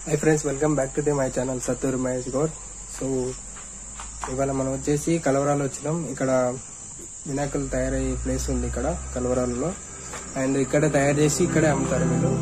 Hi friends, welcome back to my channel Satur Mahesh Gaur. So ఇవాళ మనం వచ్చేసి కలవరాలో వచ్చినాం. ఇక్కడ వినాయకులు తయారయ్యే ప్లేస్ ఉంది ఇక్కడ కలవరాలలో, అండ్ ఇక్కడ తయారు చేసి ఇక్కడే అమ్ముతారు వీళ్ళు.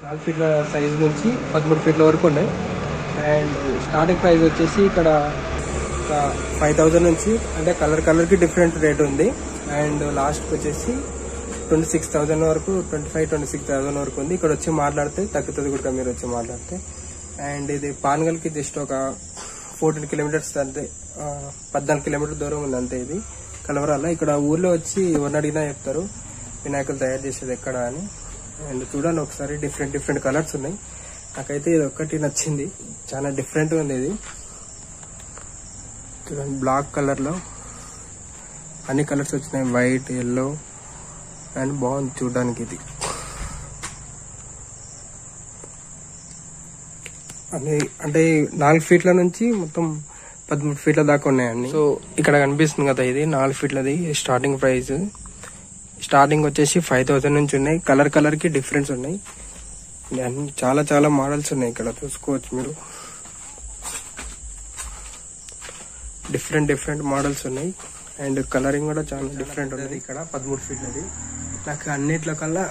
నాలుగు ఫీట్ల సైజ్ నుంచి 13 ఫీట్ల వరకు ఉన్నాయి. అండ్ స్టార్టింగ్ ప్రైస్ వచ్చేసి ఇక్కడ 5,000 నుంచి, అంటే కలర్కి డిఫరెంట్ రేట్ ఉంది. అండ్ లాస్ట్కి వచ్చేసి 26,000 వరకు, 25,000-26,000 వరకు ఉంది. ఇక్కడ వచ్చి మాట్లాడితే తగ్గుతుంది కూడా, మీరు వచ్చి మాట్లాడితే. అండ్ ఇది పాన్గల్కి జస్ట్ ఒక 14 కిలోమీటర్స్ అంతే, 14 కిలోమీటర్ దూరం ఉంది అంతే ఇది కలవరాల. ఇక్కడ ఊర్లో వచ్చి ఎవరిని అడిగినా చెప్తారు వినాయకులు తయారు చేసేది ఎక్కడ అని. అండ్ చూడండి ఒకసారి, డిఫరెంట్ కలర్స్ ఉన్నాయి. నాకైతే ఇది ఒక్కటి నచ్చింది, చాలా డిఫరెంట్గా ఉంది ఇది. చూడండి బ్లాక్ కలర్లో అన్ని కలర్స్ వచ్చినాయి, వైట్, ఎల్లో, అండ్ బాగుంది చూడడానికి ఇది. అంటే 4 ఫీట్ల నుంచి మొత్తం 13 ఫీట్ల దాకా ఉన్నాయండి. సో ఇక్కడ కనిపిస్తుంది కదా, ఇది 4 ఫీట్లది స్టార్టింగ్ ప్రైస్. స్టార్టింగ్ వచ్చేసి 5,000 నుంచి ఉన్నాయి. కలర్కి డిఫరెన్స్ ఉన్నాయి. చాలా మోడల్స్ ఉన్నాయి ఇక్కడ, చూసుకోవచ్చు మీరు. డిఫరెంట్ మోడల్స్ ఉన్నాయి. అండ్ కలరింగ్ కూడా చాలా డిఫరెంట్ ఉంది. ఇక్కడ 13 ఫీట్లది. నాకు అన్నిట్లో కల్లా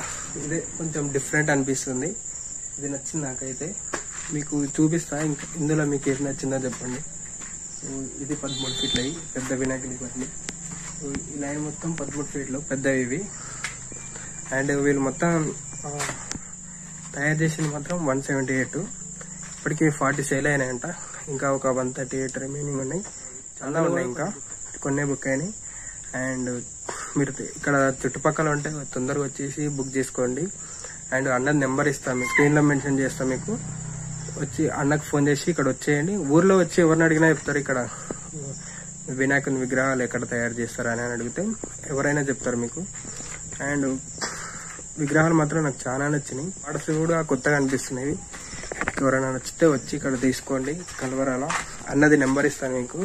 ఇదే కొంచెం డిఫరెంట్ అనిపిస్తుంది. ఇది నచ్చింది నాకైతే. మీకు చూపిస్తా, ఇంకా ఇందులో మీకు ఏది నచ్చిందో చెప్పండి. ఇది 13 ఫీట్లవి పెద్ద వినాయకుడి ఇవన్నీ. ఈ లైన్ మొత్తం 13 ఫీట్లు పెద్దవి ఇవి. అండ్ వీళ్ళు మొత్తం తయారు చేసింది మాత్రం 178. ఇప్పటికి 40 సేల్ అయినాయంట. ఇంకా ఒక 138 రిమైనింగ్ ఉన్నాయి. చాలా ఉన్నాయి, ఇంకా కొన్నే బుక్ అయినాయి. అండ్ మీరు ఇక్కడ చుట్టుపక్కల ఉంటే తొందరగా వచ్చేసి బుక్ చేసుకోండి. అండ్ అన్న నెంబర్ ఇస్తాను మీకు, స్క్రీన్లో మెన్షన్ చేస్తాను. మీకు వచ్చి అన్నకు ఫోన్ చేసి ఇక్కడ వచ్చేయండి. ఊర్లో వచ్చి ఎవరిని అడిగినా చెప్తారు ఇక్కడ వినాయకుని విగ్రహాలు ఎక్కడ తయారు చేస్తారని అడిగితే ఎవరైనా చెప్తారు మీకు. అండ్ విగ్రహాలు మాత్రం నాకు చాలా నచ్చినాయి. మోడల్స్ కూడా కొత్తగా అనిపిస్తున్నాయి. ఎవరైనా నచ్చితే వచ్చి ఇక్కడ తీసుకోండి కలవరాల. అన్నది నెంబర్ ఇస్తాను మీకు,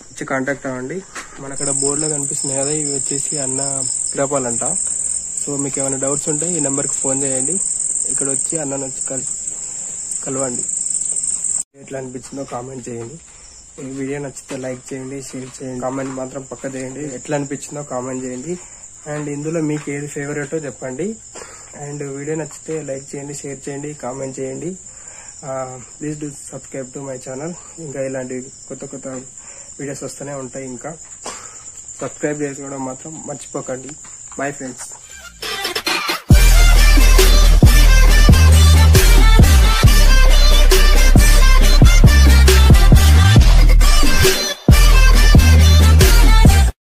వచ్చి కాంటాక్ట్ అవ్వండి. మన అక్కడ బోర్డులో కనిపిస్తున్నాయి కదా, ఇవి వచ్చేసి అన్న విగ్రహాలంట. సో మీకు ఏమైనా డౌట్స్ ఉంటే ఈ నెంబర్కి ఫోన్ చేయండి. ఇక్కడ వచ్చి అన్నను వచ్చి కలవండి. ఎట్లా అనిపించిందో కామెంట్ చేయండి. ఈ వీడియో నచ్చితే లైక్ చేయండి, షేర్ చేయండి, కామెంట్ మాత్రం పక్క చేయండి. ఎట్లా అనిపించిందో కామెంట్ చేయండి. అండ్ ఇందులో మీకు ఏది ఫేవరెటో చెప్పండి. అండ్ వీడియో నచ్చితే లైక్ చేయండి, షేర్ చేయండి, కామెంట్ చేయండి. Please do subscribe to my channel. ఇంకా ఇలాంటి కొత్త వీడియోస్ వస్తూనే ఉంటాయి. ఇంకా సబ్స్క్రైబ్ చేసుకోవడం మాత్రం మర్చిపోకండి. Bye friends.